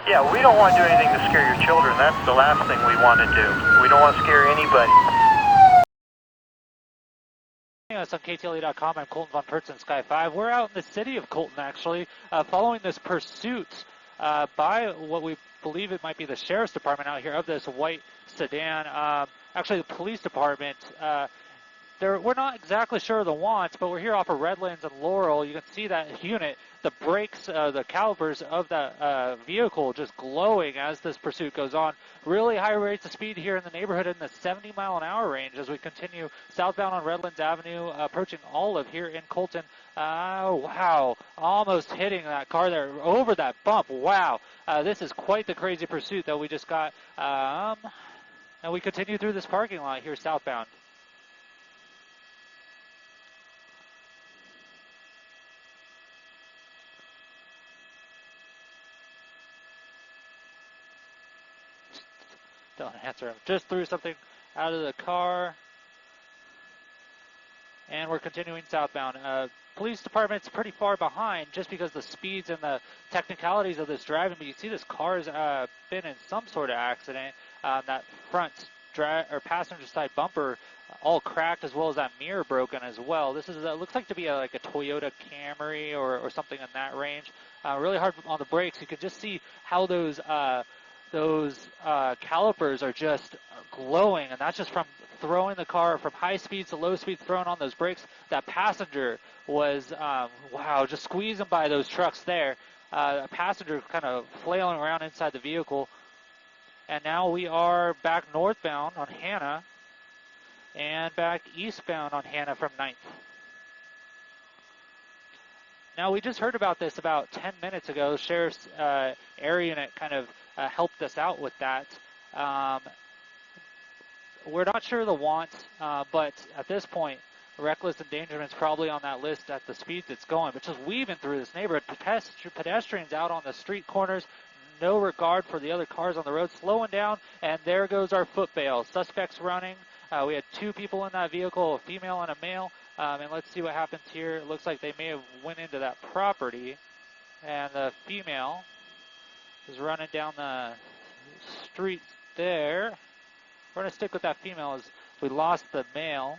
Yeah, we don't want to do anything to scare your children. That's the last thing we want to do. We don't want to scare anybody. Us on KTLE.com. I'm Colton Von Pertzen, Sky 5. We're out in the city of Colton, actually, following this pursuit by what we believe it might be the Sheriff's Department out here of this white sedan. Actually, the police department. We're not exactly sure of the wants, but we're here off of Redlands and Laurel. You can see that unit, the brakes, the calipers of that vehicle just glowing as this pursuit goes on. Really high rates of speed here in the neighborhood in the 70-mile-an-hour range as we continue southbound on Redlands Avenue, approaching Olive here in Colton. Wow, almost hitting that car there over that bump. Wow, this is quite the crazy pursuit that we just got. And we continue through this parking lot here southbound. Don't answer him. Just threw something out of the car. And we're continuing southbound. Police department's pretty far behind just because the speeds and the technicalities of this driving. But you see this car's been in some sort of accident. That front passenger side bumper all cracked, as well as that mirror broken as well. This is looks like to be like a Toyota Camry or something in that range. Really hard on the brakes. You can just see how those calipers are just glowing, and that's just from throwing the car from high speeds to low speeds, throwing on those brakes. That passenger was, wow, just squeezing by those trucks there. A passenger kind of flailing around inside the vehicle. And now we are back northbound on Hannah and back eastbound on Hannah from 9th. Now, we just heard about this about 10 minutes ago. Sheriff's air unit kind of helped us out with that. We're not sure the wants, but at this point, reckless endangerment is probably on that list at the speeds it's going. But just weaving through this neighborhood, pedestrians out on the street corners, no regard for the other cars on the road, slowing down, and there goes our foot bail. Suspects running. We had 2 people in that vehicle, a female and a male. And let's see what happens here. It looks like they may have went into that property, and the female is running down the street there. We're going to stick with that female as we lost the male.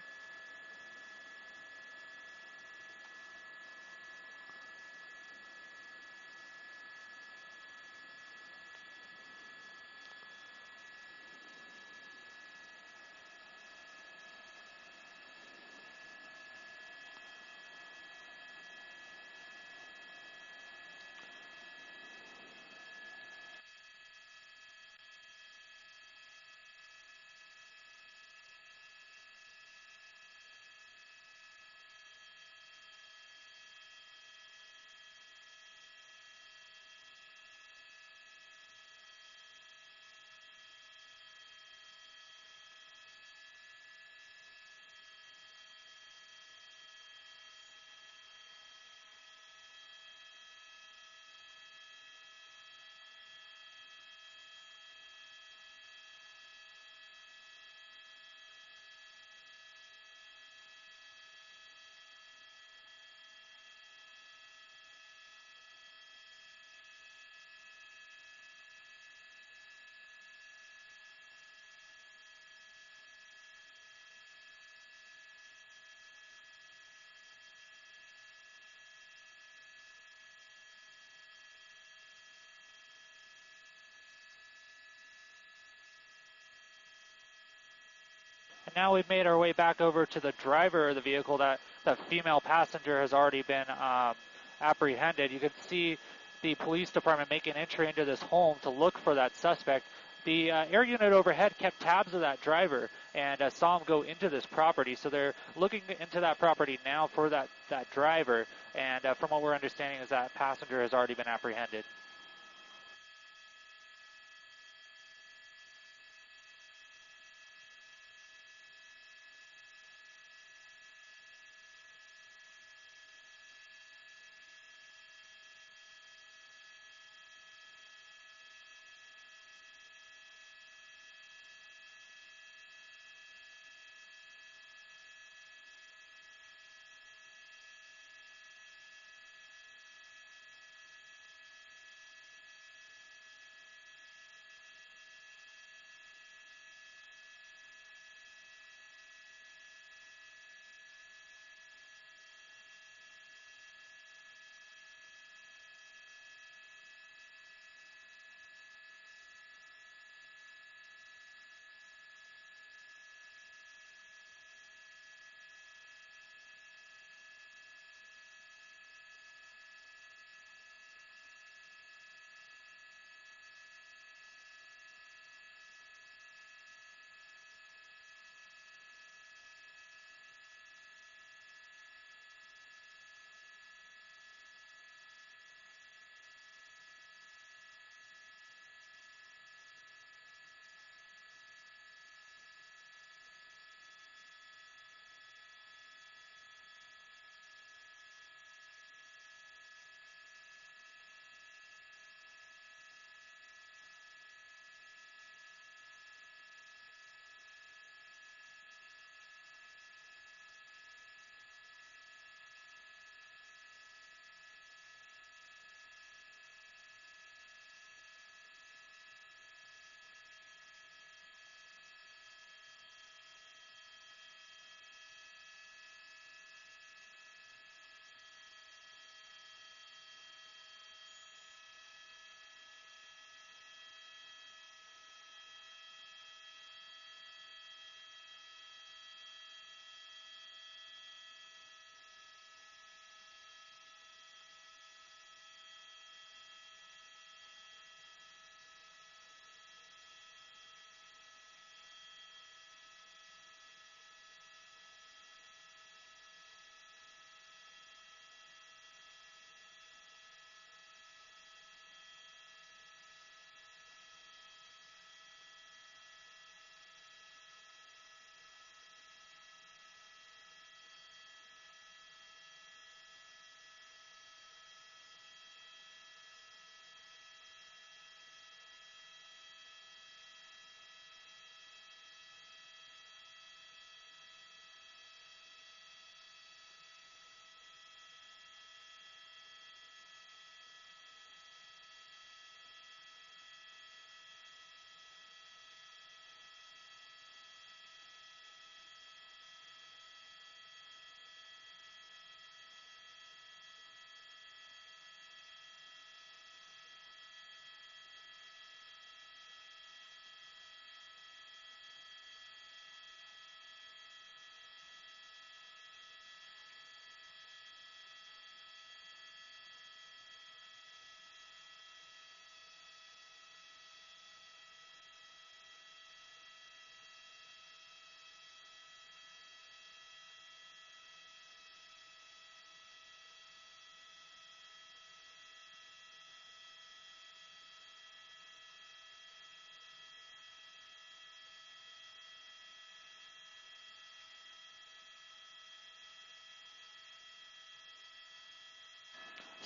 And now we've made our way back over to the driver of the vehicle. That female passenger has already been apprehended. You can see the police department making entry into this home to look for that suspect. The air unit overhead kept tabs of that driver and saw him go into this property. So they're looking into that property now for that driver. And from what we're understanding is that passenger has already been apprehended.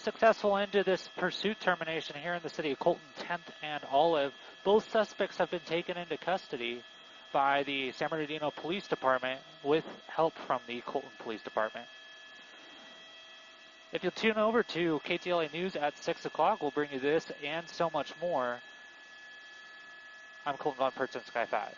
successful end to this pursuit termination here in the city of Colton, 10th and Olive. Both suspects have been taken into custody by the San Bernardino Police Department with help from the Colton Police Department. If you'll tune over to KTLA News at 6 o'clock, we'll bring you this and so much more. I'm Colton Von Pertzen, Sky 5.